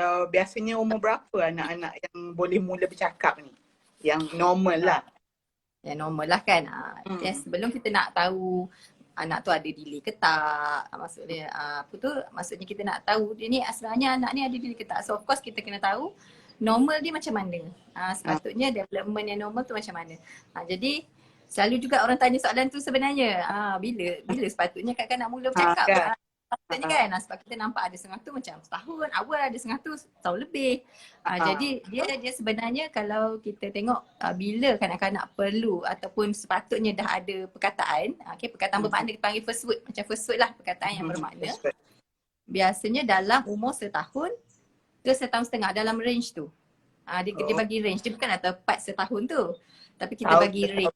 Kalau biasanya umur berapa anak-anak yang boleh mula bercakap ni? Yang normal lah. Yang normal lah kan. Sebelum kita nak tahu anak tu ada delay ke tak, maksudnya maksudnya kita nak tahu dia ni sebenarnya anak ni ada delay ke tak. So of course kita kena tahu normal dia macam mana. Sepatutnya development yang normal tu macam mana. Jadi selalu juga orang tanya soalan tu sebenarnya. Bila sepatutnya kanak-kanak mula bercakap. Kan? Sepatutnya kan, sebab kita nampak ada setengah tu macam setahun awal, ada setengah tu setahun lebih. Jadi dia sebenarnya kalau kita tengok bila kanak-kanak perlu ataupun sepatutnya dah ada perkataan, perkataan bermakna dipanggil first word, macam first word lah perkataan yang bermakna. Biasanya dalam umur setahun ke setahun setengah, dalam range tu. Dia bagi range, dia bukan tepat setahun tu. Tapi kita bagi range.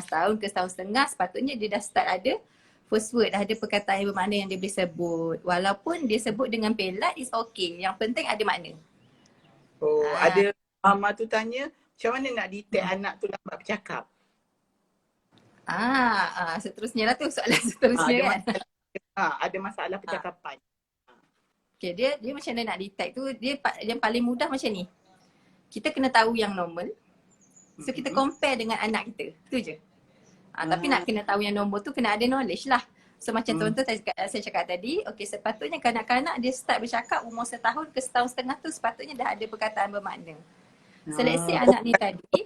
Setahun ke setahun setengah sepatutnya dia dah start ada first word, dah ada perkataan yang bermakna yang dia boleh sebut. Walaupun dia sebut dengan pelat, is okay. Yang penting ada makna. Ada mama tu tanya, macam mana nak detect anak tu lambat bercakap? Seterusnya lah tu soalan seterusnya kan. Ada masalah percakapan. Okay, dia macam mana nak detect tu, dia yang paling mudah macam ni. Kita kena tahu yang normal. So kita compare dengan anak kita. Tu je. Tapi nak kena tahu yang normal tu kena ada knowledge lah. So macam contoh saya cakap tadi, sepatutnya kanak-kanak dia start bercakap umur setahun ke setahun setengah tu sepatutnya dah ada perkataan bermakna. So let's say anak ni tadi,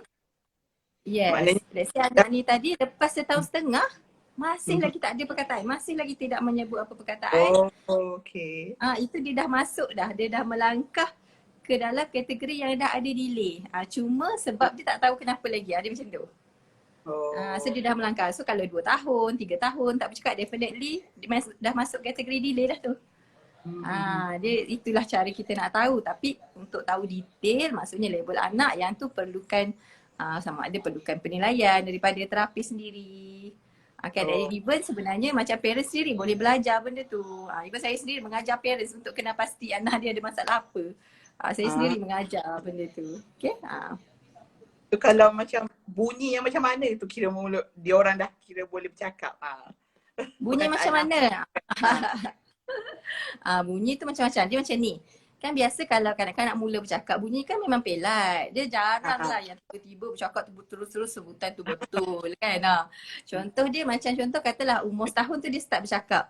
let's say anak ni tadi lepas setahun setengah masih lagi tak ada perkataan, masih lagi tidak menyebut apa perkataan. Itu dia dah masuk dah, dia dah melangkah ke dalam kategori yang dah ada delay. Cuma sebab dia tak tahu kenapa lagi, dia macam tu. So dia dah melangkah. So kalau 2 tahun, 3 tahun tak bercakap, definitely dia dah masuk kategori delay dah tu. Dia itulah cara kita nak tahu. Tapi untuk tahu detail, maksudnya label anak yang tu perlukan sama ada perlukan penilaian daripada terapis sendiri. Even sebenarnya macam parents sendiri boleh belajar benda tu. Even saya sendiri mengajar parents untuk kena pasti anak dia ada masalah apa. Saya sendiri mengajar benda tu. So, kalau macam bunyi yang macam mana tu kira mulut dia orang dah kira boleh bercakap. Bunyi macam mana? Bunyi tu macam-macam. Dia macam ni. Kan biasa kalau kanak-kanak mula bercakap, bunyi kan memang pelat. Dia jarang lah yang tiba-tiba bercakap terus-terus sebutan tu betul kan. Contoh dia macam katalah umur setahun tu dia start bercakap.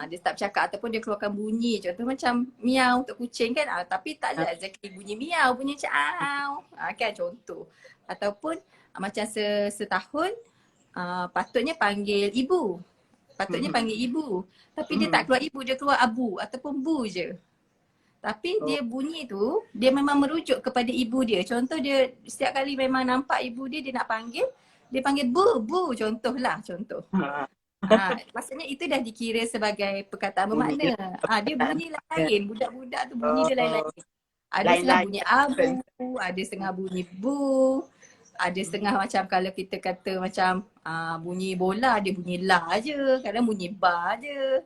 Dia start bercakap ataupun dia keluarkan bunyi. Contoh macam miau untuk kucing kan. Tapi tak ada exactly bunyi miau, bunyi macam kan contoh. Ataupun macam setahun patutnya panggil ibu. Panggil ibu. Tapi dia tak keluar ibu, dia keluar abu ataupun bu je. Tapi dia bunyi tu, dia memang merujuk kepada ibu dia. Contoh dia setiap kali memang nampak ibu dia, dia nak panggil, dia panggil bu, contohlah. Maksudnya itu dah dikira sebagai perkataan bermakna. Dia bunyi lain, budak-budak tu bunyi dia lain-lain. Ada setengah bunyi abu, ada setengah bunyi bu, ada setengah macam kalau kita kata macam bunyi bola, dia bunyi la je, kadang bunyi ba je.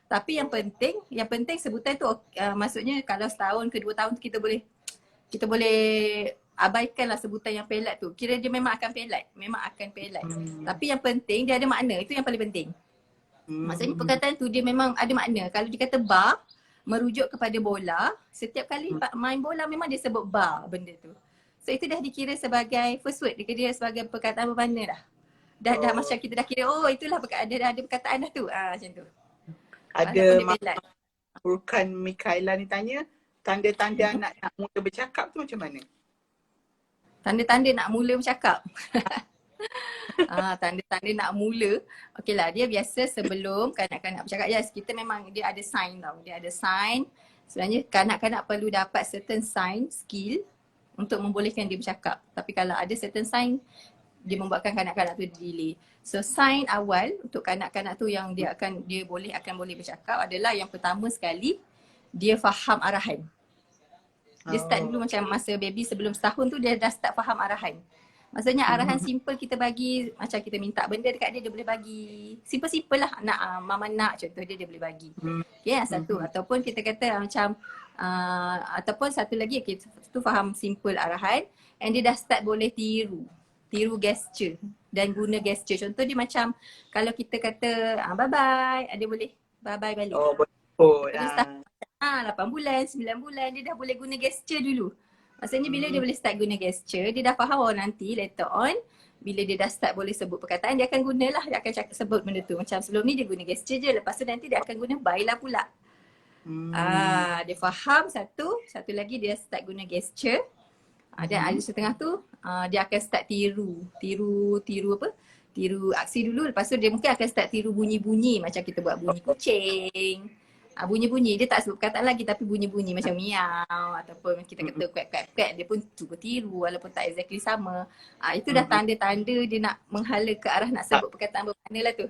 Tapi yang penting sebutan tu maksudnya kalau setahun ke 2 tahun tu kita boleh abaikanlah sebutan yang pelat tu. Kira dia memang akan pelat. Tapi yang penting dia ada makna. Itu yang paling penting. Maksudnya perkataan tu dia memang ada makna. Kalau dia kata bar, merujuk kepada bola, setiap kali main bola memang dia sebut bar benda tu. So itu dah dikira sebagai first word. Dia kira sebagai perkataan bermakna dah. Dah macam kita dah kira, itulah ada perkataan dah tu. Macam tu. Ada Bukan Mikaela ni tanya, tanda-tanda anak nak mula bercakap tu macam mana? Tanda-tanda nak mula bercakap. Tanda-tanda nak mula. Okeylah, dia biasa sebelum kanak-kanak bercakap. Yes, kita memang dia ada sign tau. Dia ada sign. Sebenarnya kanak-kanak perlu dapat certain sign, skill untuk membolehkan dia bercakap. Tapi kalau ada certain sign, dia membuatkan kanak-kanak tu delay. So sign awal untuk kanak-kanak tu yang dia akan boleh bercakap adalah yang pertama sekali, dia faham arahan. Dia start dulu macam masa baby sebelum setahun tu dia dah start faham arahan. Maksudnya arahan simple kita bagi, macam kita minta benda dekat dia boleh bagi. Simple-simple lah, mama nak contoh dia boleh bagi. Okay, satu. Ataupun kita kata macam ataupun satu lagi, tu faham simple arahan and dia dah start boleh tiru gesture dan guna gesture. Contoh dia macam kalau kita kata bye-bye, dia boleh bye-bye balik. 8 bulan, 9 bulan dia dah boleh guna gesture dulu. Maksudnya bila dia boleh start guna gesture, dia dah faham nanti later on bila dia dah start boleh sebut perkataan, dia akan gunalah, dia akan cakap sebut benda tu. Macam sebelum ni dia guna gesture je, lepas tu nanti dia akan guna baiklah pula. Dia faham satu lagi dia start guna gesture. Dan ada setengah tu dia akan start tiru apa? Tiru aksi dulu, lepas tu dia mungkin akan start tiru bunyi-bunyi macam kita buat bunyi kucing. Bunyi-bunyi, dia tak sebut perkataan lagi tapi bunyi-bunyi macam miau ataupun kita kata kuek-kuek-kuek, dia pun cuba tiru walaupun tak exactly sama. Itu dah tanda-tanda dia nak menghala ke arah nak sebut perkataan bermakna lah tu.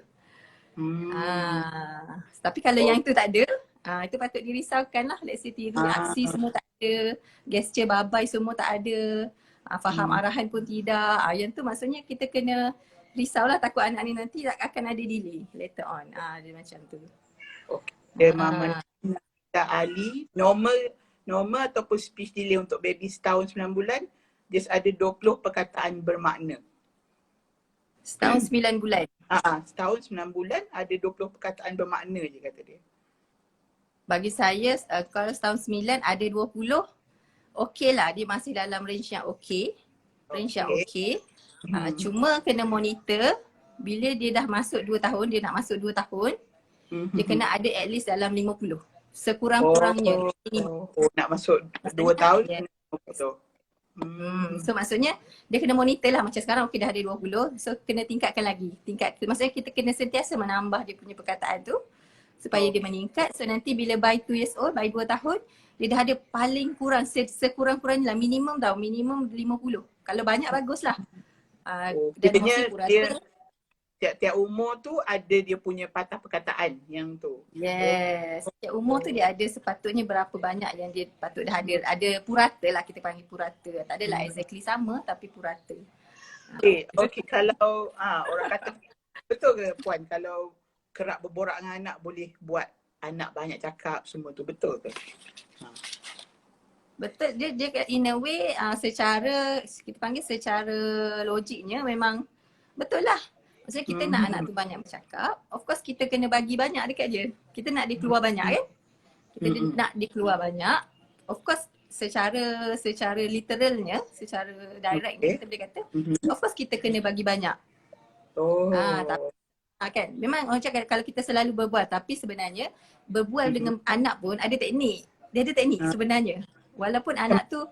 Tapi kalau yang tu tak ada, itu patut dirisaukan lah. Let's say tiru aksi semua tak ada, gesture babai semua tak ada, faham arahan pun tidak. Yang tu maksudnya kita kena risaulah, takut anak ni nanti akan ada delay later on. Dia macam tu. Okay. Dia Mama Ali, normal ataupun speech delay untuk baby setahun 9 bulan, just ada 20 perkataan bermakna. Setahun 9 bulan? Setahun 9 bulan ada 20 perkataan bermakna je kata dia. Bagi saya kalau setahun 9 ada 20, okey lah, dia masih dalam range yang okey. Range yang okey. Cuma kena monitor bila dia dah masuk 2 tahun, dia nak masuk 2 tahun, dia kena ada at least dalam 50. Sekurang-kurangnya. Nak masuk 2 tahun kena 50. So maksudnya dia kena monitor lah, macam sekarang okey dah ada 20, so kena tingkatkan lagi. Maksudnya kita kena sentiasa menambah dia punya perkataan tu supaya dia meningkat. So nanti bila by 2 years old, by 2 tahun, dia dah ada paling kurang, sekurang-kurangnya lah, minimum 50. Kalau banyak baguslah. Dan masih purata. Tiap-tiap umur tu ada dia punya patah perkataan yang tu. Yes. Tiap umur tu dia ada sepatutnya berapa banyak yang dia patut dah ada. Ada purata lah, kita panggil purata. Tak adalah exactly sama tapi purata. Okay. Kalau orang kata betul ke Puan, kalau kerap berborak dengan anak boleh buat anak banyak cakap semua tu, betul ke? Betul, dia in a way secara kita panggil secara logiknya memang betul lah. Maksudnya kita nak anak tu banyak bercakap, of course kita kena bagi banyak dekat dia. Kita nak dia keluar banyak kan? Kita nak dia keluar banyak. Of course secara literalnya, secara directnya kita boleh kata, of course kita kena bagi banyak. Kan? Memang orang cakap kalau kita selalu berbual, tapi sebenarnya berbual dengan anak pun ada teknik. Dia ada teknik sebenarnya. Walaupun anak tu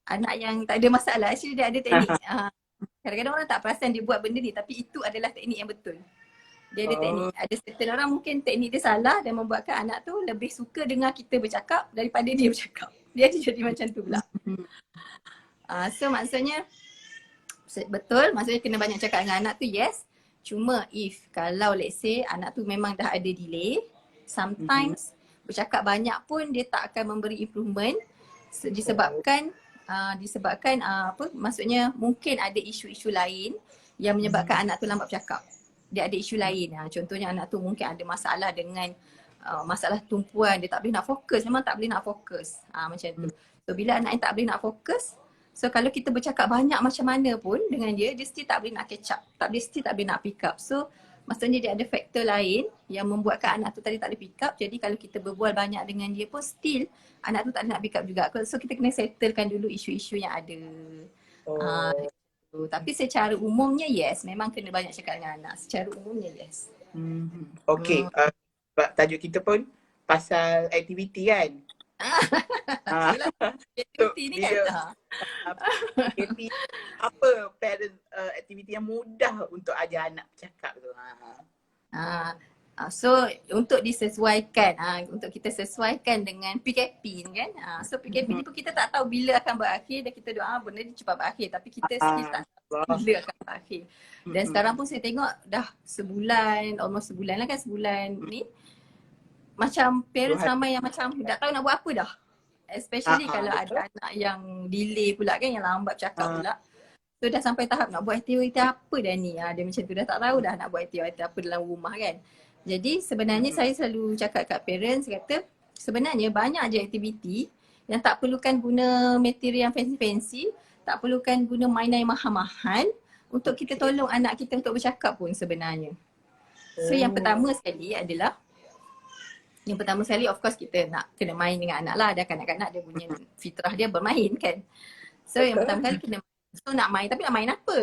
anak yang tak ada masalah, actually dia ada teknik. Kadang-kadang orang tak perasan dia buat benda ni, tapi itu adalah teknik yang betul. Dia ada teknik. Ada certain orang mungkin teknik dia salah dan membuatkan anak tu lebih suka dengar kita bercakap daripada dia bercakap. Dia jadi macam tu pula. So maksudnya betul, maksudnya kena banyak cakap dengan anak tu, yes. Cuma if kalau let's say anak tu memang dah ada delay, sometimes bercakap banyak pun dia tak akan memberi improvement disebabkan apa, maksudnya mungkin ada isu-isu lain yang menyebabkan anak tu lambat bercakap. Dia ada isu lain. Contohnya anak tu mungkin ada masalah dengan masalah tumpuan, dia tak boleh nak fokus, memang tak boleh nak fokus. Macam tu. So bila anak yang tak boleh nak fokus, so kalau kita bercakap banyak macam mana pun dengan dia, dia still tak boleh nak catch up. Still tak boleh nak pick up. So maksudnya dia ada faktor lain yang membuatkan anak tu tadi tak boleh pick up. Jadi kalau kita berbual banyak dengan dia pun still anak tu tak boleh nak pick up juga. So kita kena settlekan dulu isu-isu yang ada. Tapi secara umumnya yes, memang kena banyak cakap dengan anak. Secara umumnya yes. Okay, tajuk kita pun pasal aktiviti kan? Aktiviti ni kan? Apa parent aktiviti yang mudah untuk ajar anak bercakap tu? So untuk disesuaikan, untuk kita sesuaikan dengan PKP ni kan. So PKP ni pun kita tak tahu bila akan berakhir dan kita doa benda ni cepat berakhir, tapi kita still tak tahu bila akan berakhir. Dan sekarang pun saya tengok dah sebulan, almost sebulan lah kan, sebulan ni macam parents ramai yang macam tak tahu nak buat apa dah. Especially kalau ada anak yang delay pula kan, yang lambat cakap pula. So dah sampai tahap nak buat aktiviti apa dah ni. Dia macam tu dah tak tahu dah nak buat aktiviti apa dalam rumah kan. Jadi sebenarnya saya selalu cakap kat parents, kata sebenarnya banyak je aktiviti yang tak perlukan guna material yang fancy-fancy, tak perlukan guna mainan yang mahal-mahal untuk kita tolong anak kita untuk bercakap pun sebenarnya. So yang pertama sekali adalah Yang pertama sekali of course kita nak kena main dengan anak lah. Ada kanak-kanak dia punya fitrah dia bermain kan. So yang pertama kali kena so nak main, tapi nak main apa?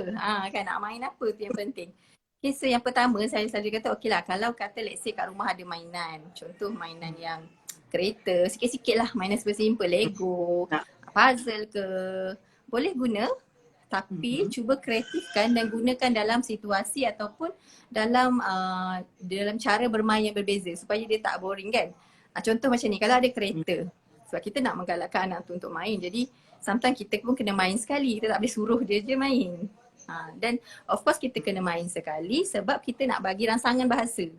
Kan nak main apa tu yang penting. Okay, so yang pertama saya selalu kata okey lah, kalau kata let's say kat rumah ada mainan, contoh mainan yang kereta, sikit-sikit lah mainan simple Lego, puzzle ke, boleh guna, tapi cuba kreatifkan dan gunakan dalam situasi ataupun dalam cara bermain yang berbeza supaya dia tak boring kan. Contoh macam ni, kalau ada kereta, sebab kita nak menggalakkan anak tu untuk main, jadi sometimes kita pun kena main sekali, kita tak boleh suruh dia je main. Dan of course kita kena main sekali sebab kita nak bagi rangsangan bahasa.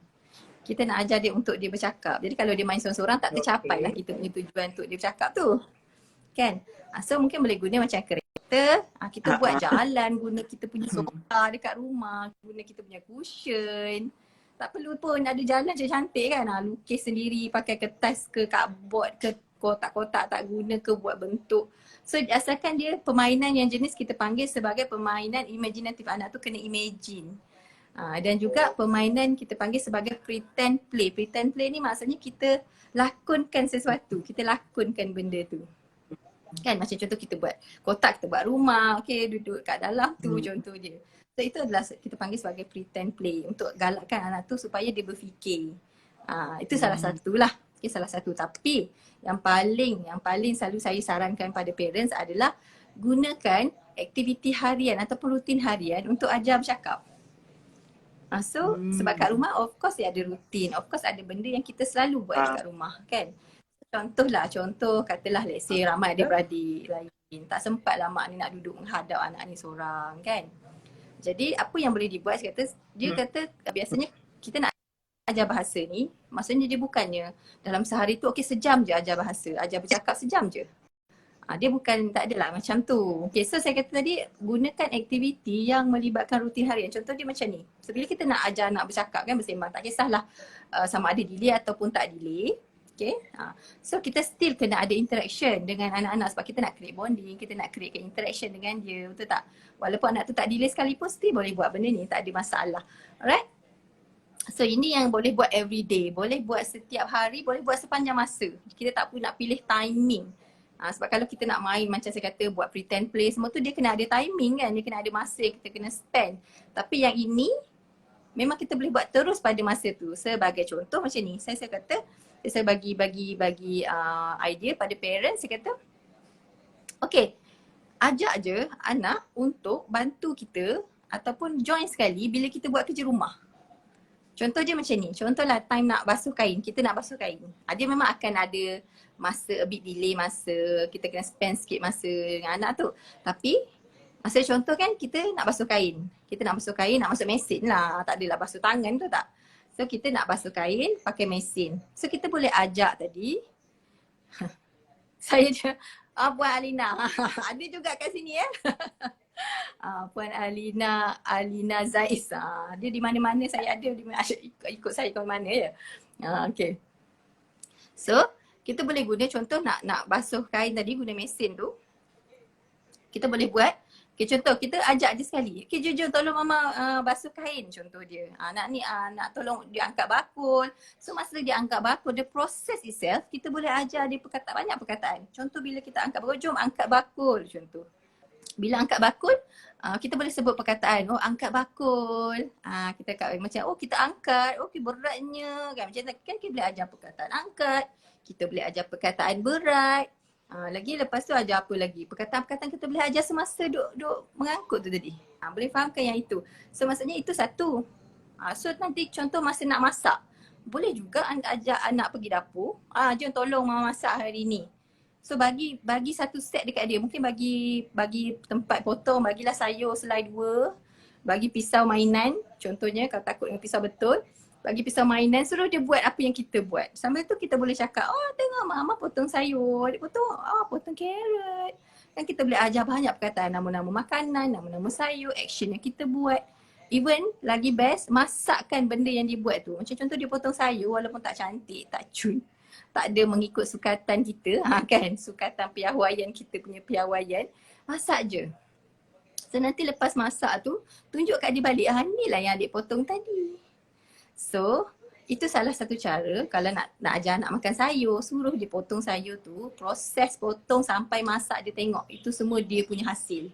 Kita nak ajar dia untuk dia bercakap. Jadi kalau dia main seorang-seorang tak tercapai lah kita punya tujuan untuk dia bercakap tu. Kan? So mungkin boleh guna macam kereta, kita buat jalan guna kita punya sofa dekat rumah, guna kita punya cushion. Tak perlu pun ada jalan je cantik kan. Lukis sendiri pakai kertas ke cardboard ke kotak-kotak tak guna ke buat bentuk. So asalkan dia permainan yang jenis kita panggil sebagai permainan imaginatif, anak tu kena imagine. Dan juga permainan kita panggil sebagai pretend play. Pretend play ni maksudnya kita lakonkan sesuatu, kita lakonkan benda tu. Kan macam contoh kita buat kotak, kita buat rumah, okay, duduk kat dalam tu contoh dia. So itu adalah kita panggil sebagai pretend play untuk galakkan anak tu supaya dia berfikir. Itu salah satulah. Okay, salah satu. Tapi yang paling selalu saya sarankan pada parents adalah gunakan aktiviti harian ataupun rutin harian untuk ajar bercakap. So sebab kat rumah of course dia ada rutin, of course ada benda yang kita selalu buat dekat rumah kan. Contoh katalah let's say ramai adik-beradik lain, tak sempat lah mak ni nak duduk menghadap anak ni seorang kan. Jadi apa yang boleh dibuat, dia kata biasanya kita nak ajar bahasa ni, maksudnya dia bukannya dalam sehari tu okey sejam je ajar bahasa, ajar bercakap sejam je. Dia bukan, tak adalah macam tu. Okay, so saya kata tadi gunakan aktiviti yang melibatkan rutin harian. Contoh dia macam ni. So bila kita nak ajar anak bercakap kan, bersembang, tak kisahlah sama ada delay ataupun tak delay. Okay, so kita still kena ada interaction dengan anak-anak sebab kita nak create bonding, kita nak create interaction dengan dia, betul tak? Walaupun anak tu tak delay sekalipun, still boleh buat benda ni, tak ada masalah. Alright? So ini yang boleh buat everyday, boleh buat setiap hari, boleh buat sepanjang masa. Kita tak perlu nak pilih timing. Sebab kalau kita nak main macam saya kata buat pretend play semua tu dia kena ada timing kan, dia kena ada masa yang kita kena spend. Tapi yang ini memang kita boleh buat terus pada masa tu. Sebagai contoh macam ni, saya kata saya bagi idea pada parents, saya kata okay, ajak je anak untuk bantu kita ataupun join sekali bila kita buat kerja rumah. Contoh dia macam ni, contohlah time nak basuh kain, kita nak basuh kain. Dia memang akan ada masa, a bit delay masa, kita kena spend sikit masa dengan anak tu. Tapi masa contoh kan kita nak basuh kain. Kita nak basuh kain, nak masuk mesin lah, tak adalah basuh tangan tu tak. So kita nak basuh kain pakai mesin. So kita boleh ajak tadi, saya je, Puan Alina, ada juga kat sini Puan Alina Zais. Dia di mana-mana saya ada, ikut saya ke mana ya. Okay. So kita boleh guna contoh nak basuh kain tadi guna mesin tu. Kita boleh buat, okay, contoh kita ajak je sekali. Okay, jom tolong mama basuh kain contoh dia. Nak tolong dia angkat bakul. So masa dia angkat bakul, the process itself kita boleh ajar dia banyak perkataan. Contoh bila kita angkat bakul, jom angkat bakul contoh. Bila angkat bakul, kita boleh sebut perkataan, angkat bakul. Kita macam, kita angkat, okey beratnya kan. Macam kan kita boleh ajar perkataan angkat, kita boleh ajar perkataan berat. Lagi lepas tu ajar apa lagi? Perkataan-perkataan kita boleh ajar semasa duk mengangkut tu tadi. Boleh fahamkan yang itu. So maksudnya itu satu. So nanti contoh masa nak masak, boleh juga ajak anak pergi dapur. Jom tolong mama masak hari ni. So bagi satu set dekat dia, mungkin bagi tempat potong, bagilah sayur selai 2, bagi pisau mainan, contohnya kalau takut dengan pisau betul, bagi pisau mainan, suruh dia buat apa yang kita buat. Sambil tu kita boleh cakap, tengok mama potong sayur, dia potong carrot. Kan kita boleh ajar banyak perkataan, nama-nama makanan, nama-nama sayur, action yang kita buat. Even lagi best, masakkan benda yang dia buat tu. Macam contoh dia potong sayur walaupun tak cantik, tak cun, tak ada mengikut sukatan kita, kan, sukatan piawaian kita punya piawaian, masak je. So nanti lepas masak tu, tunjuk kat dia balik, ni lah yang adik potong tadi. So Itu salah satu cara kalau nak ajar anak makan sayur, suruh dia potong sayur tu, proses potong sampai masak dia tengok. Itu semua dia punya hasil.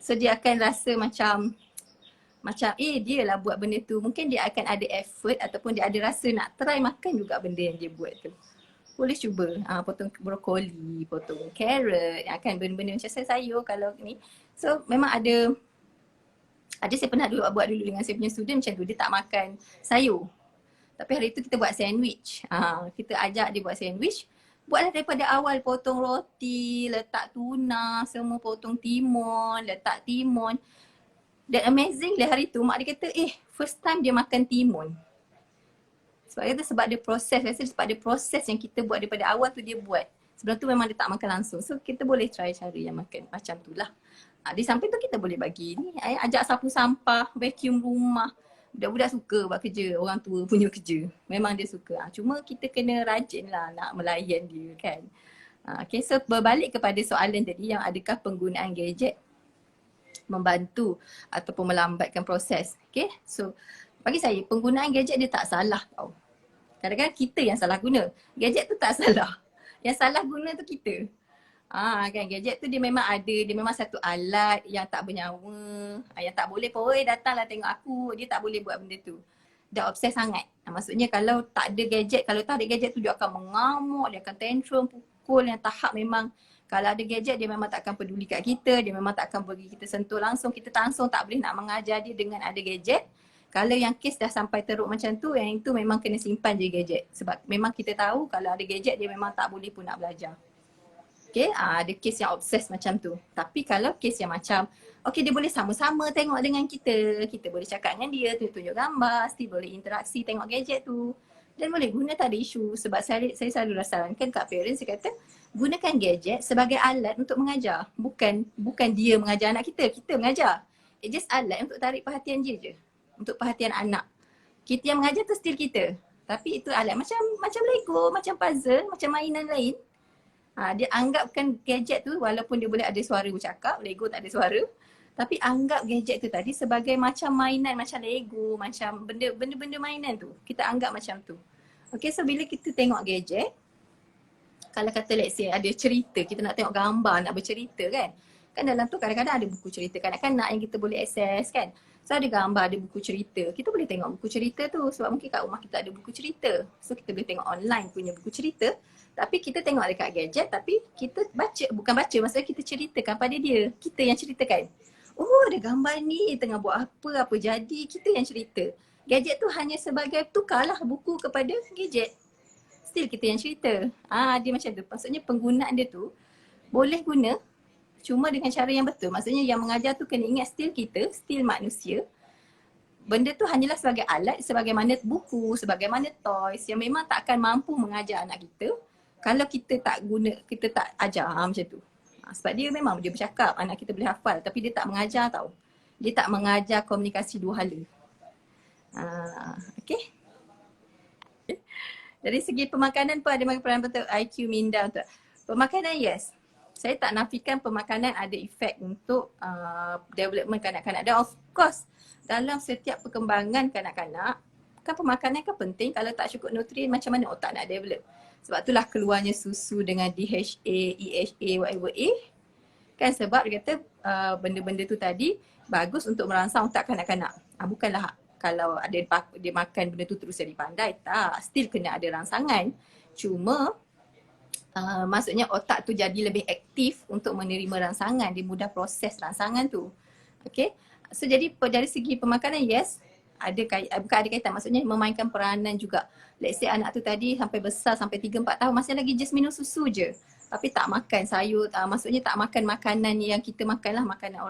So dia akan rasa macam dia lah buat benda tu. Mungkin dia akan ada effort ataupun dia ada rasa nak try makan juga benda yang dia buat tu. Boleh cuba potong brokoli, potong carrot, kan benda-benda macam sayur kalau ni. So memang ada saya pernah buat dulu dengan saya punya student macam tu, dia tak makan sayur. Tapi hari tu kita buat sandwich. Kita ajak dia buat sandwich. Buatlah daripada awal, potong roti, letak tuna, semua potong timun, letak timun. Dan amazingly hari tu mak dia kata, first time dia makan timun. Sebab dia proses, sebab dia proses yang kita buat daripada awal tu dia buat. Sebelum tu memang dia tak makan langsung. So kita boleh try cara yang makan macam tu lah. Di samping tu kita boleh bagi ni, ajak sapu sampah, vacuum rumah. Budak-budak suka buat kerja, orang tua punya kerja. Memang dia suka. Cuma kita kena rajin lah nak melayan dia kan. Okay, so berbalik kepada soalan tadi yang adakah penggunaan gadget membantu ataupun melambatkan proses. Okay, so bagi saya penggunaan gadget dia tak salah tau. Kadang-kadang kita yang salah guna. Gadget tu tak salah. Yang salah guna tu kita. Kan gadget tu dia memang ada, dia memang satu alat yang tak bernyawa, yang tak boleh pun, datanglah tengok aku, dia tak boleh buat benda tu. Dah obses sangat. Maksudnya kalau tak ada gadget, kalau tak ada gadget tu dia akan mengamuk, dia akan tantrum, pukul yang tahap memang kalau ada gadget dia memang tak akan peduli kat kita, dia memang tak akan pergi kita sentuh langsung, kita langsung tak boleh nak mengajar dia dengan ada gadget. Kalau yang kes dah sampai teruk macam tu, yang itu memang kena simpan je gadget. Sebab memang kita tahu kalau ada gadget dia memang tak boleh pun nak belajar. Okay, ada kes yang obses macam tu. Tapi kalau kes yang macam, okay dia boleh sama-sama tengok dengan kita. Kita boleh cakap dengan dia, tunjuk gambar, still boleh interaksi tengok gadget tu. Dan boleh guna, tak ada isu. Sebab saya selalu sarankan kat parents, saya kata gunakan gadget sebagai alat untuk mengajar. Bukan dia mengajar anak kita, kita mengajar. It's just alat untuk tarik perhatian dia je. Untuk perhatian anak. Kita yang mengajar tu still kita. Tapi itu alat macam Lego, macam puzzle, macam mainan lain. Dia anggapkan gadget tu walaupun dia boleh ada suara bercakap, Lego tak ada suara. Tapi anggap gadget tu tadi sebagai macam mainan, macam Lego, macam benda-benda mainan tu. Kita anggap macam tu. Okay, so bila kita tengok gadget, kalau kata let's say ada cerita, kita nak tengok gambar, nak bercerita kan. Kan dalam tu kadang-kadang ada buku cerita kanak-kanak yang kita boleh akses kan. So ada gambar, ada buku cerita. Kita boleh tengok buku cerita tu sebab mungkin kat rumah kita ada buku cerita. So kita boleh tengok online punya buku cerita. Tapi kita tengok dekat gadget tapi kita baca, bukan baca, maksudnya kita ceritakan pada dia. Kita yang ceritakan. Oh ada gambar ni, tengah buat apa jadi, kita yang cerita. Gadget tu hanya sebagai tukarlah buku kepada gadget. Still kita yang cerita. Dia macam tu. Maksudnya penggunaan dia tu boleh guna cuma dengan cara yang betul. Maksudnya yang mengajar tu kena ingat still kita, still manusia. Benda tu hanyalah sebagai alat, sebagaimana buku, sebagaimana toys yang memang tak akan mampu mengajar anak kita kalau kita tak guna, kita tak ajar macam tu. Sebab dia memang dia bercakap, anak kita boleh hafal tapi dia tak mengajar tau. Dia tak mengajar komunikasi dua hala. Okay. Dari segi pemakanan pun ada peranan betul IQ minda untuk pemakanan, yes. Saya tak nafikan pemakanan ada efek untuk development kanak-kanak. Dan of course dalam setiap perkembangan kanak-kanak kan pemakanan kan penting. Kalau tak cukup nutrien macam mana otak nak develop. Sebab itulah keluarnya susu dengan DHA, EHA, whatever A. Kan sebab dia kata benda-benda tu tadi bagus untuk merangsang otak kanak-kanak. Bukanlah kalau ada dia makan benda tu terus jadi pandai. Tak, still kena ada rangsangan. Cuma maksudnya otak tu jadi lebih aktif untuk menerima rangsangan. Dia mudah proses rangsangan tu. Okay. So jadi dari segi pemakanan, yes. Bukan ada kaitan, maksudnya memainkan peranan juga. Let's say anak tu tadi sampai besar, sampai 3-4 tahun masih lagi just minum susu je. Tapi tak makan sayur, maksudnya tak makan makanan yang kita makan lah. Makanan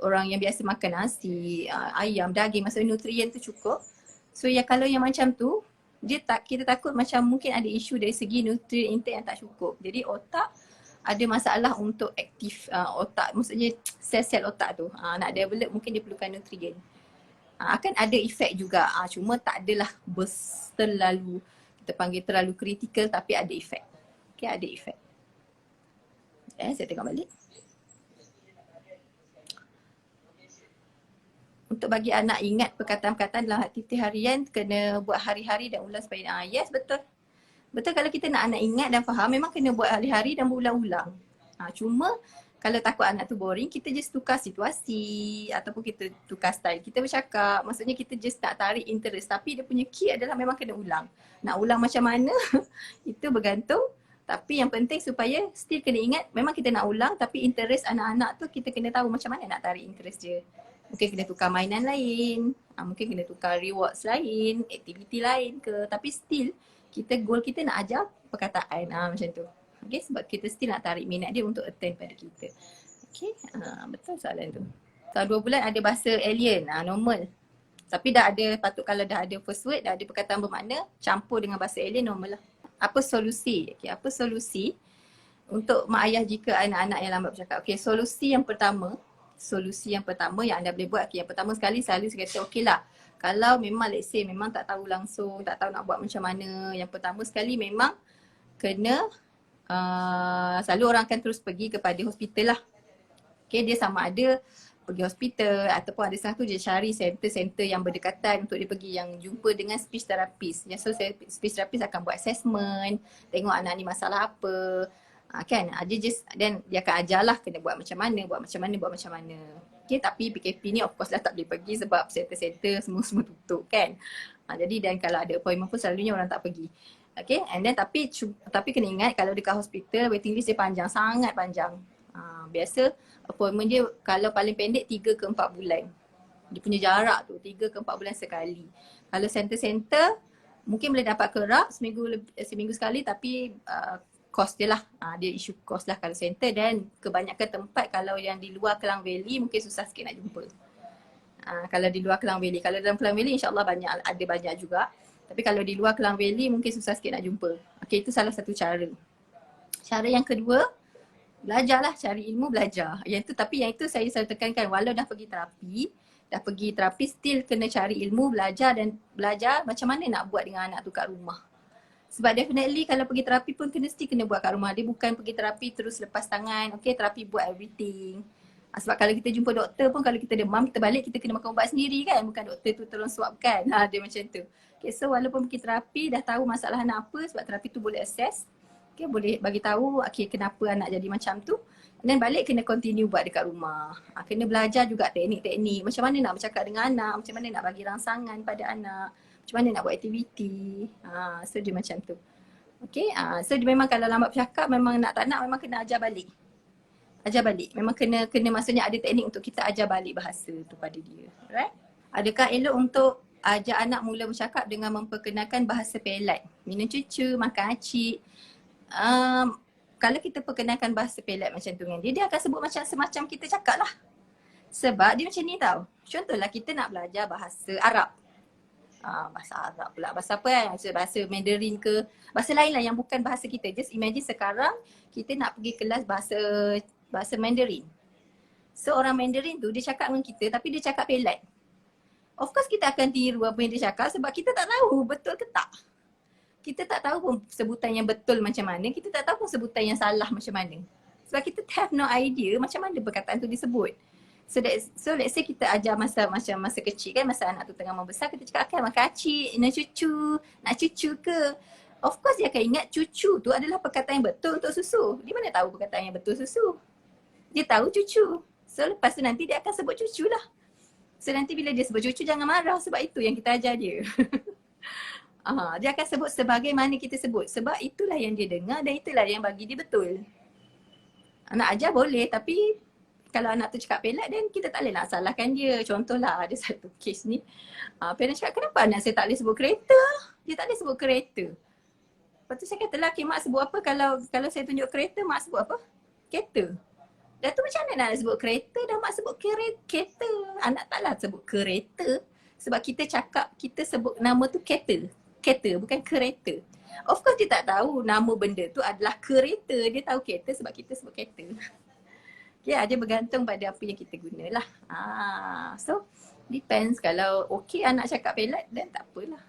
orang yang biasa makan nasi, ayam, daging, maksudnya nutrien tu cukup. So ya kalau yang macam tu, kita takut macam mungkin ada isu dari segi nutrien intake yang tak cukup. Jadi otak ada masalah untuk aktif otak, maksudnya sel-sel otak tu nak develop mungkin dia perlukan nutrien. Akan ada efek juga, cuma tak adalah terlalu, kita panggil terlalu kritikal tapi ada efek. Okay, ada efek. Saya tengok balik. untuk bagi anak ingat perkataan-perkataan dalam aktiviti harian kena buat hari-hari dan ulang supaya yes betul. Betul, kalau kita nak anak ingat dan faham memang kena buat hari-hari dan berulang-ulang. Cuma kalau takut anak tu boring, kita just tukar situasi ataupun kita tukar style kita bercakap. Maksudnya kita just nak tarik interest, tapi dia punya key adalah memang kena ulang. Nak ulang macam mana itu bergantung, tapi yang penting supaya still kena ingat memang kita nak ulang, tapi interest anak-anak tu kita kena tahu macam mana nak tarik interest dia. Mungkin kena tukar mainan lain, mungkin kena tukar rewards lain, aktiviti lain ke, tapi still goal kita nak ajar perkataan macam tu. Okay, sebab kita still nak tarik minat dia untuk attend pada kita. Okay, betul soalan tu. Kalau 2 bulan ada bahasa alien, normal. Tapi dah ada, patut kalau dah ada first word, dah ada perkataan bermakna, campur dengan bahasa alien normal lah. Apa solusi? Okay, apa solusi untuk mak ayah jika anak-anak yang lambat bercakap? Okay, solusi yang pertama yang anda boleh buat, okay, yang pertama sekali selalu saya kata okay lah. Kalau memang let's say memang tak tahu langsung, tak tahu nak buat macam mana, yang pertama sekali memang kena selalu orang akan terus pergi kepada hospital lah. Okay, dia sama ada pergi hospital ataupun ada satu je cari center-center yang berdekatan untuk dia pergi, yang jumpa dengan speech therapist. Yang so speech therapist akan buat assessment, tengok anak ni masalah apa. Kan, dia just, dan dia akan ajarlah kena buat macam mana. Okay, tapi PKP ni of course lah tak boleh pergi sebab center-center semua tutup kan. Jadi dan kalau ada appointment pun selalunya orang tak pergi. Okay, and then tapi kena ingat kalau dekat hospital waiting list dia panjang, sangat panjang. Biasa appointment dia kalau paling pendek 3 ke 4 bulan. Dia punya jarak tu 3 ke 4 bulan sekali. Kalau center-center mungkin boleh dapat kerap seminggu sekali, tapi cost dia lah. Dia isu cost lah kalau center, dan kebanyakan tempat kalau yang di luar Klang Valley mungkin susah sikit nak jumpa. Kalau di luar Klang Valley, kalau dalam Klang Valley insyaAllah ada banyak juga. Tapi kalau di luar Klang Valley mungkin susah sikit nak jumpa. Okay, itu salah satu cara. Cara yang kedua, belajarlah, cari ilmu, belajar. Yang itu saya selalu tekankan, walau dah pergi terapi still kena cari ilmu, belajar macam mana nak buat dengan anak tu kat rumah. Sebab definitely kalau pergi terapi pun mesti kena buat kat rumah. Dia bukan pergi terapi terus lepas tangan, okay, terapi buat everything. Sebab kalau kita jumpa doktor pun, kalau kita demam, kita balik kita kena makan ubat sendiri kan. Bukan doktor tu tolong suapkan. Dia macam tu. Okay, so walaupun pergi terapi dah tahu masalah anak apa, sebab terapi tu boleh assess. Okay, boleh bagi tahu okay, kenapa anak jadi macam tu. Dan balik kena continue buat dekat rumah. Kena belajar juga teknik-teknik. Macam mana nak bercakap dengan anak, macam mana nak bagi rangsangan pada anak, macam mana nak buat aktiviti. So dia macam tu. Okay, so dia memang kalau lambat bercakap, memang nak tak nak memang kena ajar balik. Memang kena maksudnya ada teknik untuk kita ajar balik bahasa tu pada dia. Right? Adakah elok untuk ajar anak mula bercakap dengan memperkenalkan bahasa pelat? Minum cucu, makan acik. Kalau kita perkenalkan bahasa pelat macam tu dengan dia akan sebut macam semacam kita cakap lah. Sebab dia macam ni tau. Contohlah kita nak belajar bahasa Arab. Bahasa Arab pula. Bahasa apa kan? Bahasa Mandarin ke. Bahasa lain lah yang bukan bahasa kita. Just imagine sekarang kita nak pergi kelas bahasa Mandarin. So orang Mandarin tu dia cakap dengan kita tapi dia cakap pelat. Of course kita akan tiru apa yang dia cakap sebab kita tak tahu betul ke tak. Kita tak tahu pun sebutan yang betul macam mana. Kita tak tahu pun sebutan yang salah macam mana. Sebab kita have no idea macam mana perkataan tu disebut. So let's say kita ajar masa kecil kan, masa anak tu tengah membesar, kita cakap akan makan acik, nak cucu ke. Of course dia akan ingat cucu tu adalah perkataan yang betul untuk susu. Dia mana tahu perkataan yang betul susu. Dia tahu cucu. So lepas tu nanti dia akan sebut cucu lah. So nanti bila dia sebut cucu jangan marah sebab itu yang kita ajar dia. Dia akan sebut sebagaimana kita sebut. Sebab itulah yang dia dengar dan itulah yang bagi dia betul. Nak ajar boleh tapi kalau anak tu cakap pelat dan kita tak boleh nak salahkan dia. Contohlah ada satu kes ni. Parents cakap kenapa anak saya tak boleh sebut kereta? Dia tak boleh sebut kereta. Lepas tu saya kata lah, okay, mak sebut apa kalau saya tunjuk kereta, mak sebut apa? Kereta. Dah tu macam mana nak sebut kereta dah mak sebut kereta. Anak taklah sebut kereta. Sebab kita cakap, kita sebut nama tu kereta. Kereta bukan kereta. Of course dia tak tahu nama benda tu adalah kereta. Dia tahu kereta sebab kita sebut kereta. Ya, dia bergantung pada apa yang kita gunalah. So depends, kalau okey anak cakap pelat dan tak apalah.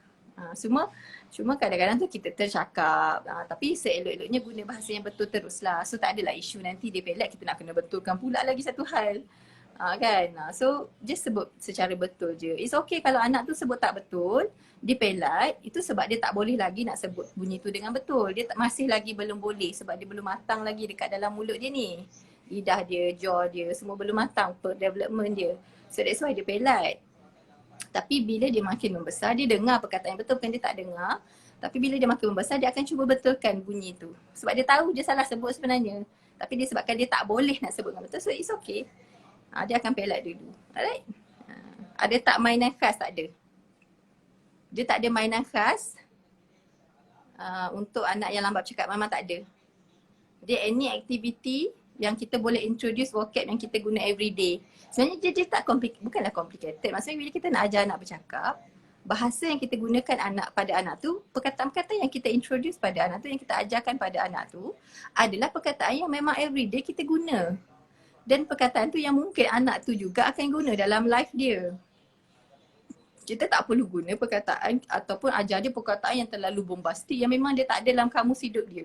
Cuma kadang-kadang tu kita tercakap, tapi seelok-eloknya guna bahasa yang betul teruslah. So tak adalah isu nanti dia pelat kita nak kena betulkan pula lagi satu hal. Kan? So just sebut secara betul je. It's okay kalau anak tu sebut tak betul, dia pelat, itu sebab dia tak boleh lagi nak sebut bunyi tu dengan betul. Dia masih lagi belum boleh sebab dia belum matang lagi dekat dalam mulut dia ni. Lidah dia, jaw dia, semua belum matang per development dia. So that's why dia pelat. Tapi bila dia makin membesar, dia dengar perkataan yang betul, bukan dia tak dengar. Tapi bila dia makin membesar, dia akan cuba betulkan bunyi tu. Sebab dia tahu dia salah sebut sebenarnya. Tapi dia sebabkan dia tak boleh nak sebut dengan betul, so it's okay. Dia akan pelat dulu. Alright? Ada tak mainan khas? Tak ada. Dia tak ada mainan khas untuk anak yang lambat bercakap, memang tak ada. Dia any activity yang kita boleh introduce vocab yang kita guna everyday. Sebenarnya dia tak bukanlah complicated. Maksudnya bila kita nak ajar anak bercakap, bahasa yang kita gunakan pada anak tu, perkataan-perkataan yang kita introduce pada anak tu, yang kita ajarkan pada anak tu adalah perkataan yang memang everyday kita guna. Dan perkataan tu yang mungkin anak tu juga akan guna dalam life dia. Kita tak perlu guna perkataan ataupun ajar dia perkataan yang terlalu bombastik yang memang dia tak ada dalam kamus hidup dia.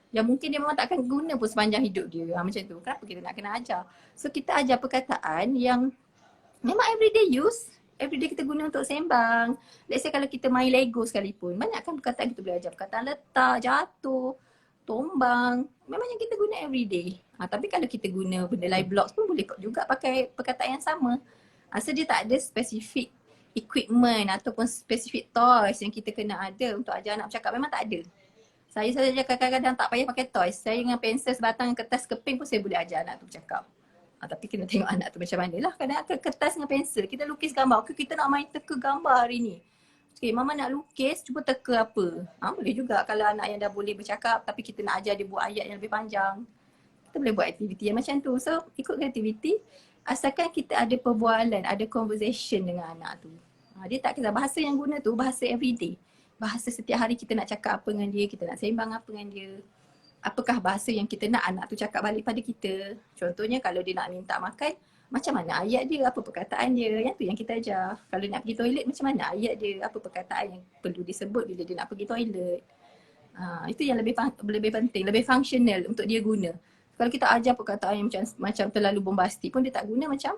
Yang mungkin dia memang tak akan guna pun sepanjang hidup dia. Macam tu. Kenapa kita nak kena ajar? So kita ajar perkataan yang memang everyday use. Everyday kita guna untuk sembang. Let's say kalau kita main Lego sekalipun, banyak kan perkataan kita boleh ajar. Perkataan letak, jatuh, tombang. Memang yang kita guna everyday. Tapi kalau kita guna benda live blocks pun boleh juga pakai perkataan yang sama. So dia tak ada spesifik equipment ataupun spesifik toys yang kita kena ada untuk ajar anak bercakap. Memang tak ada. Saya saja kadang-kadang tak payah pakai toys. Saya dengan pensel sebatang kertas keping pun saya boleh ajar anak tu bercakap. Tapi kena tengok anak tu macam mana lah. Kadang kertas dengan pensel, kita lukis gambar. Okay, kita nak main teka gambar hari ni. Okay, mama nak lukis, cuba teka apa. Boleh juga kalau anak yang dah boleh bercakap tapi kita nak ajar dia buat ayat yang lebih panjang. Kita boleh buat aktiviti yang macam tu. So, ikut aktiviti asalkan kita ada perbualan, ada conversation dengan anak tu. Dia tak kisah bahasa yang guna tu, bahasa everyday. Bahasa setiap hari kita nak cakap apa dengan dia, kita nak sembang apa dengan dia. Apakah bahasa yang kita nak anak tu cakap balik pada kita. Contohnya kalau dia nak minta makan, macam mana ayat dia, apa perkataan dia, yang tu yang kita ajar. Kalau nak pergi toilet, macam mana ayat dia, apa perkataan yang perlu disebut bila dia nak pergi toilet. Itu yang lebih penting, lebih functional untuk dia guna. Kalau kita ajar perkataan yang macam terlalu bombastik pun dia tak guna, macam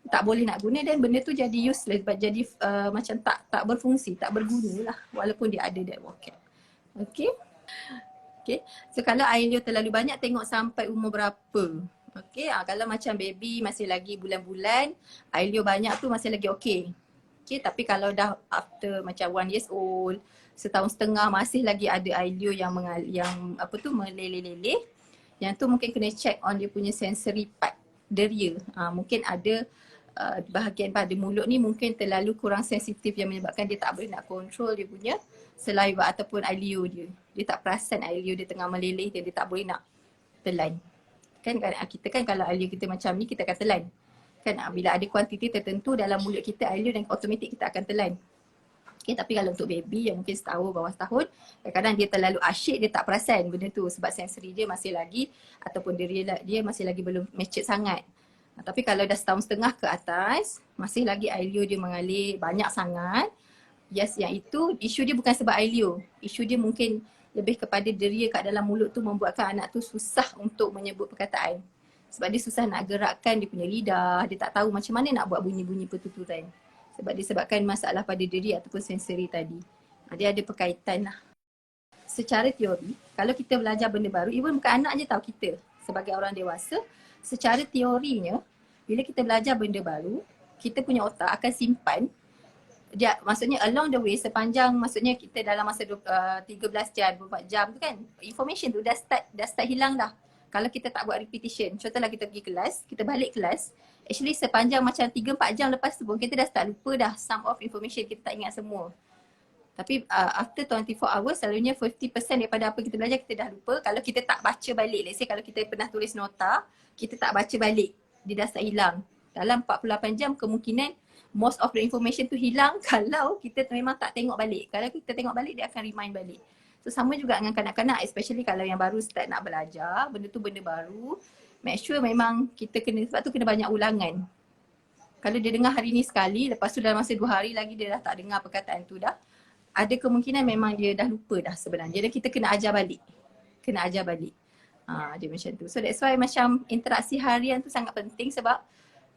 tak boleh nak guna dan benda tu jadi useless, jadi macam tak berfungsi, tak berguna lah walaupun dia ada that vocab. Okay. So kalau Ailio terlalu banyak, tengok sampai umur berapa. Okay, kalau macam baby masih lagi bulan-bulan, Ailio banyak tu masih lagi okay. Okay, tapi kalau dah after macam 1 years old, setahun setengah masih lagi ada Ailio yang meleleh-leleh. Yang tu mungkin kena check on dia punya sensory part deria. Mungkin ada bahagian pada mulut ni mungkin terlalu kurang sensitif yang menyebabkan dia tak boleh nak control dia punya saliva ataupun ailio dia. Dia tak perasan ailio dia tengah meleleh, dia tak boleh nak telan. Kan kita kan kalau ailio kita macam ni kita akan telan. Kan bila ada kuantiti tertentu dalam mulut kita ailio dan automatik kita akan telan. Okay, tapi kalau untuk baby yang mungkin setahun, bawah setahun, kadang-kadang dia terlalu asyik, dia tak perasan benda tu sebab sensori dia masih lagi ataupun dia masih lagi belum mature sangat. Tapi kalau dah setahun setengah ke atas, masih lagi ailio dia mengalir banyak sangat. Yes, yang itu isu dia bukan sebab ailio. Isu dia mungkin lebih kepada deria kat dalam mulut tu membuatkan anak tu susah untuk menyebut perkataan. Sebab dia susah nak gerakkan dia punya lidah, dia tak tahu macam mana nak buat bunyi-bunyi pertuturan. Sebab disebabkan masalah pada diri ataupun sensori tadi. Dia ada berkaitan lah. Secara teori, kalau kita belajar benda baru, even bukan anak je tahu kita sebagai orang dewasa, secara teorinya, bila kita belajar benda baru, kita punya otak akan simpan dia, maksudnya along the way sepanjang, maksudnya kita dalam masa 13 jam, 24 jam tu kan, information tu dah start hilang dah. Kalau kita tak buat repetition, contohlah kita pergi kelas, kita balik kelas, actually sepanjang macam 3-4 jam lepas tu pun kita dah start lupa dah some of information, kita tak ingat semua. Tapi after 24 hours, selalunya 50% daripada apa kita belajar kita dah lupa. Kalau kita tak baca balik, let's say kalau kita pernah tulis nota, kita tak baca balik, dia dah start hilang. Dalam 48 jam kemungkinan most of the information tu hilang kalau kita memang tak tengok balik. Kalau kita tengok balik, dia akan remind balik. So sama juga dengan kanak-kanak, especially kalau yang baru start nak belajar, benda tu benda baru, make sure memang kita kena, sebab tu kena banyak ulangan. Kalau dia dengar hari ni sekali, lepas tu dalam masa 2 hari lagi dia dah tak dengar perkataan tu dah, ada kemungkinan memang dia dah lupa dah sebenarnya. Dan kita kena ajar balik. Dia macam tu. So that's why macam interaksi harian tu sangat penting sebab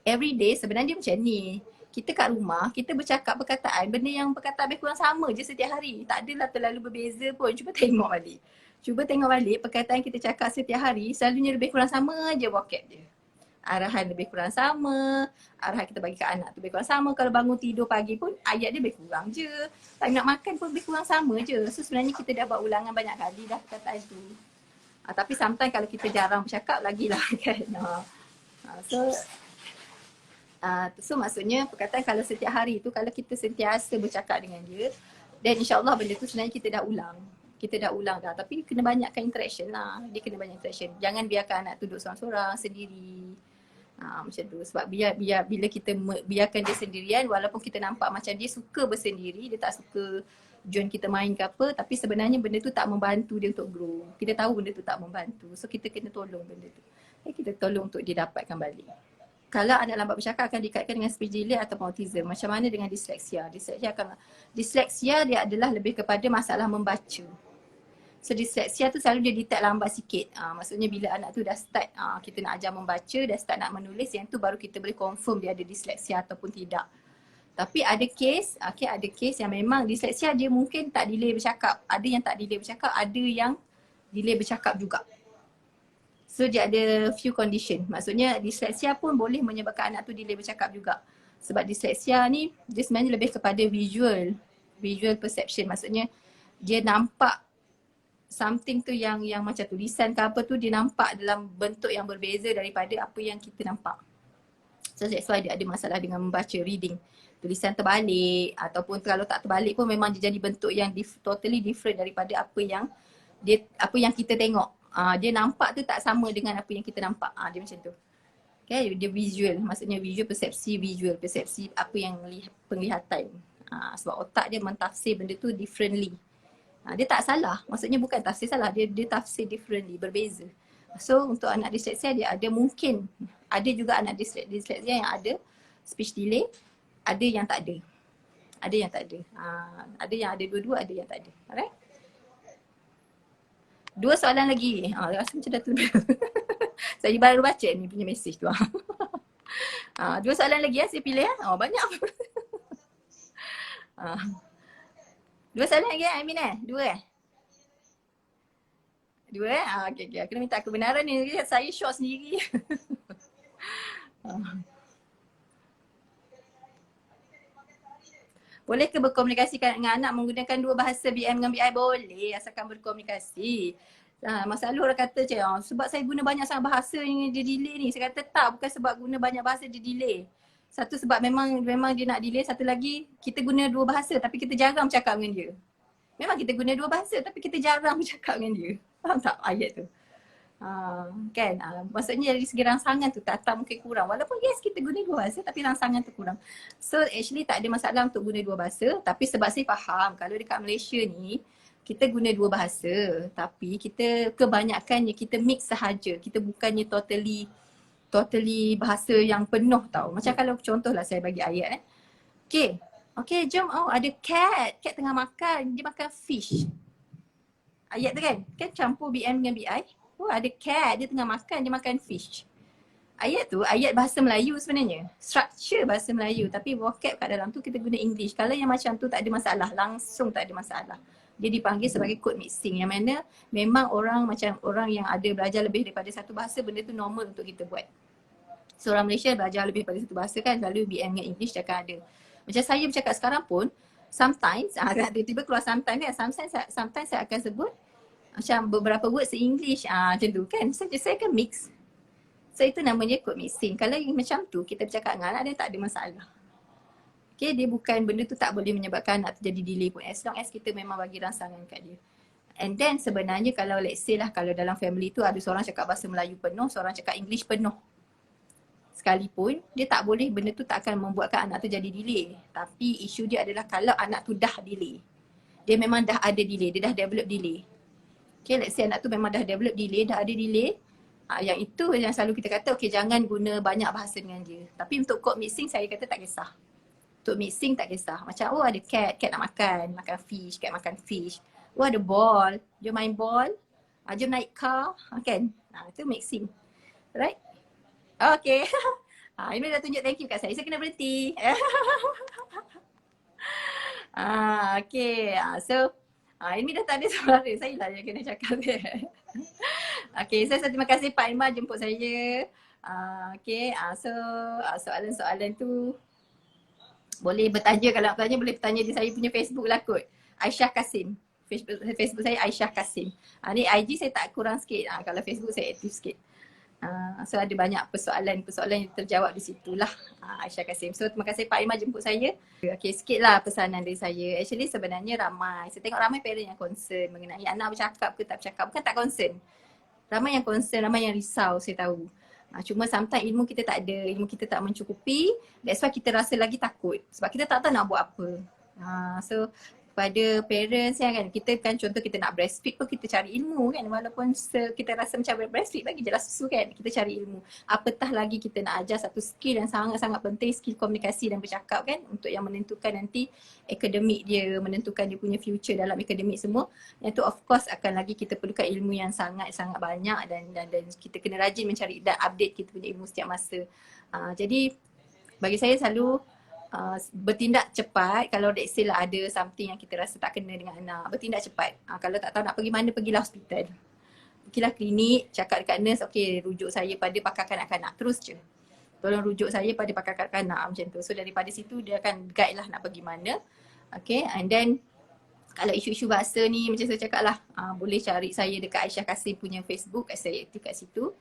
every day sebenarnya macam ni. Kita kat rumah, kita bercakap perkataan, benda yang perkataan lebih kurang sama je setiap hari. Tak adalah terlalu berbeza pun. Cuba tengok balik. Cuba tengok balik perkataan kita cakap setiap hari, selalunya lebih kurang sama je vocab dia. Arahan lebih kurang sama, arahan kita bagi ke anak tu lebih kurang sama. Kalau bangun tidur pagi pun ayat dia lebih kurang je. Tak nak makan pun lebih kurang sama je. So sebenarnya kita dah buat ulangan banyak kali dah perkataan tu. Tapi sometimes kalau kita jarang bercakap lagilah kan. So maksudnya perkataan kalau setiap hari tu kalau kita sentiasa bercakap dengan dia, dan insyaAllah benda tu sebenarnya kita dah ulang. Kita dah ulang dah, tapi kena banyakkan interaction lah. Dia kena banyak interaction. Jangan biarkan anak tu duduk seorang-seorang sendiri. Macam tu. Sebab bila kita biarkan dia sendirian, walaupun kita nampak macam dia suka bersendiri, dia tak suka join kita main ke apa, tapi sebenarnya benda tu tak membantu dia untuk grow. Kita tahu benda tu tak membantu. So kita kena tolong benda tu. Kita tolong untuk dia dapatkan balik. Kalau anak lambat bercakap akan dikaitkan dengan speech delay atau autism. Macam mana dengan disleksia? Disleksia dia adalah lebih kepada masalah membaca. So disleksia tu selalu dia detect lambat sikit. Maksudnya bila anak tu dah start kita nak ajar membaca, dah start nak menulis, yang tu baru kita boleh confirm dia ada disleksia ataupun tidak. Tapi ada kes yang memang disleksia dia mungkin tak delay bercakap. Ada yang tak delay bercakap, ada yang delay bercakap juga. So dia ada few condition. Maksudnya disleksia pun boleh menyebabkan anak tu delay bercakap juga. Sebab disleksia ni dia sebenarnya lebih kepada visual perception. Maksudnya dia nampak something tu yang macam tulisan ke apa tu, dia nampak dalam bentuk yang berbeza daripada apa yang kita nampak. So that's why dia ada masalah dengan membaca, reading. Tulisan terbalik ataupun kalau tak terbalik pun memang dia jadi bentuk yang totally different daripada apa yang kita tengok. Dia nampak tu tak sama dengan apa yang kita nampak. Dia macam tu. Okay, dia visual. Maksudnya persepsi apa yang penglihatan. Sebab otak dia mentafsir benda tu differently. Dia tak salah. Maksudnya bukan tafsir salah. Dia tafsir differently, berbeza. So untuk anak disleksia dia ada mungkin. Ada juga anak disleksia yang ada speech delay. Ada yang tak ada. Ada yang tak ada. Ada yang ada dua-dua, ada yang tak ada. Alright? 2 soalan lagi. Rasa macam dah terlebih. Saya baru baca ni punya mesej tu. 2 soalan lagi saya pilih. Banyak. 2 soalan lagi Amin 2 2 Okay. Aku nak minta kebenaran ni. Saya short sendiri. Boleh ke berkomunikasi dengan anak menggunakan 2 bahasa BM dengan BI? Boleh, asalkan berkomunikasi. Masa lalu orang kata macam sebab saya guna banyak sangat bahasa ni dia delay ni. Saya kata tak, bukan sebab guna banyak bahasa dia delay. Satu sebab memang dia nak delay, satu lagi kita guna 2 bahasa tapi kita jarang bercakap dengan dia. Memang kita guna 2 bahasa tapi kita jarang bercakap dengan dia. Faham tak ayat tu? Kan? Maksudnya dari segi rangsangan tu tak mungkin kurang. Walaupun yes kita guna 2 bahasa tapi rangsangan tu kurang. So actually tak ada masalah untuk guna 2 bahasa, tapi sebab saya faham kalau dekat Malaysia ni kita guna 2 bahasa tapi kita kebanyakannya kita mix sahaja. Kita bukannya totally bahasa yang penuh tau. Macam kalau contohlah saya bagi ayat Okay, jom. Ada cat tengah makan, dia makan fish. Ayat tu kan campur BM dengan BI. Ada cat, dia tengah makan, dia makan fish. Ayat tu, ayat bahasa Melayu sebenarnya. Structure bahasa Melayu tapi vocab kat dalam tu kita guna English. Kalau yang macam tu tak ada masalah, langsung tak ada masalah. Dia dipanggil sebagai code mixing yang mana memang orang yang ada belajar lebih daripada satu bahasa, benda tu normal untuk kita buat. So orang Malaysia belajar lebih daripada satu bahasa kan, lalu BM dengan English dia akan ada. Macam saya bercakap sekarang pun, sometimes, tiba-tiba keluar sometimes kan, sometimes saya akan sebut macam beberapa words English macam tu kan. Saya akan mix. So itu namanya code mixing. Kalau yang macam tu kita bercakap dengan anak dia tak ada masalah. Okay, dia bukan benda tu tak boleh menyebabkan anak tu jadi delay pun, as long as kita memang bagi rangsangan kat dia. And then sebenarnya kalau let's say lah kalau dalam family tu ada seorang cakap bahasa Melayu penuh, seorang cakap English penuh, sekalipun dia tak boleh, benda tu tak akan membuatkan anak tu jadi delay. Tapi isu dia adalah kalau anak tu dah delay, dia memang dah ada delay, dia dah develop delay. Okay, let's say anak tu memang dah develop delay, dah ada delay. Yang itu yang selalu kita kata, okay jangan guna banyak bahasa dengan dia. Tapi untuk code mixing saya kata tak kisah. Untuk mixing tak kisah. Macam ada cat nak makan fish, cat makan fish. Ada ball, jom main ball. Jom naik car, kan? Itu mixing. Right? Okay. Ini dah tunjuk thank you kat saya kena berhenti. Okay. So, ini dah tak ada suara. Saya lah yang kena cakap dia. Okay, saya terima kasih Pak Imar jemput saya. Okay, so soalan-soalan tu boleh bertanya, kalau nak bertanya boleh bertanya di saya punya Facebook lah kot. Aisyah Kasim. Facebook saya Aisyah Kasim. Ni IG saya tak kurang sikit. Kalau Facebook saya aktif sikit. So ada banyak persoalan yang terjawab di situlah. Aisyah Kasim. So terima kasih Pak Imar jemput saya. Okay, sikit lah pesanan dari saya. Actually sebenarnya ramai. Saya tengok ramai parent yang concern mengenai anak bercakap ke tak bercakap. Bukan tak concern. Ramai yang concern, ramai yang risau, saya tahu. Cuma sometimes ilmu kita tak ada, ilmu kita tak mencukupi. That's why kita rasa lagi takut. Sebab kita tak tahu nak buat apa. So kepada parents kan, kita kan contoh kita nak breastfeed pun kita cari ilmu kan. Walaupun kita rasa macam breastfeed bagi je lah susu kan. Kita cari ilmu. Apatah lagi kita nak ajar satu skill yang sangat-sangat penting, skill komunikasi dan bercakap kan. Untuk yang menentukan nanti akademik dia, menentukan dia punya future dalam akademik semua. Yang tu of course akan lagi kita perlukan ilmu yang sangat-sangat banyak dan kita kena rajin mencari dan update kita punya ilmu setiap masa. Jadi bagi saya selalu bertindak cepat. Kalau let's say lah ada something yang kita rasa tak kena dengan anak, bertindak cepat. Kalau tak tahu nak pergi mana, pergilah hospital. Pergilah klinik, cakap dekat nurse, okay rujuk saya pada pakar kanak-kanak. Terus je. Tolong rujuk saya pada pakar kanak-kanak macam tu. So daripada situ dia akan guide lah nak pergi mana. Okay, and then kalau isu-isu bahasa ni macam saya cakap lah, boleh cari saya dekat Aisyah Kasim punya Facebook, saya aktif kat situ.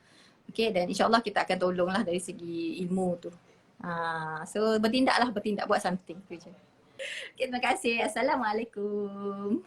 Okay, dan insyaAllah kita akan tolong lah dari segi ilmu tu. So bertindak buat something tu je. Okay, terima kasih. Assalamualaikum.